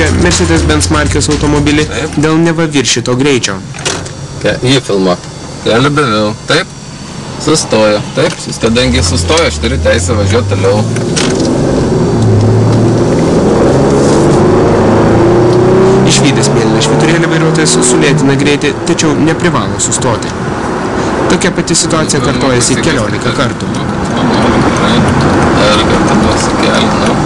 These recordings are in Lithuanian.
apie Mercedes-Benz markės automobilį dėl nevaviršito greičio. Jį filmuok. Kelią daviau. Taip. Sustojo. Taip. Kadangi sustojo, aš turiu teisę važiuoti toliau. Išvydęs mėlyną švyturėlį vairuotojas sulėtina greitį, tačiau neprivalo sustoti. Tokia pati situacija kartojasi 14 kartų. Dar kartą duosiu kelią.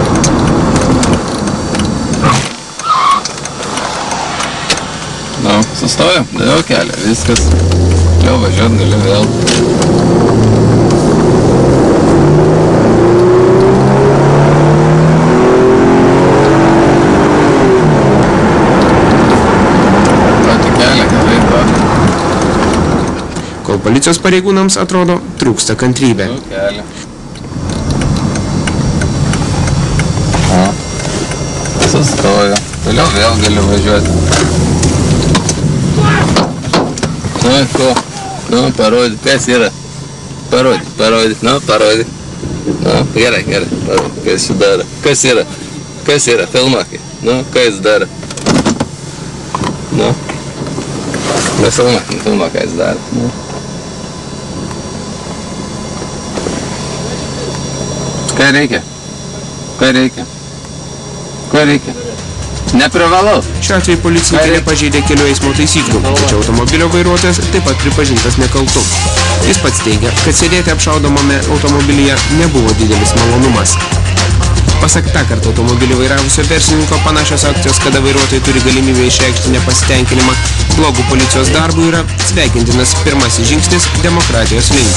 Sustojo, daviau kelią, viskas. Jau važiuot galiu vėl. Tokį kelią gerai duodu. Kol policijos pareigūnams atrodo trūksta kantrybė. Kelią. Sustojo, toliau vėl galiu važiuoti. Ko? Parodyk, kas yra? Parodyk, parodyk. Gerai, parodyk, kas jis daro. Kas yra? Filmuokit. Ką jis daro? Filmuok, ką jis daro. Ką reikia? Neprivalau. Šiuo atveju policininkai nepažeidė kelių eismo taisyklių, tačiau automobilio vairuotojas taip pat pripažintas nekaltu. Jis pats teigia, kad sėdėti apšaudomame automobilyje nebuvo didelis malonumas. Pasak tą kartą automobilį vairavusio verslininko, panašios akcijos, kada vairuotojai turi galimybę išreikšti nepasitenkinimą blogų policijos darbų, yra sveikintinas pirmasis žingsnis demokratijos link.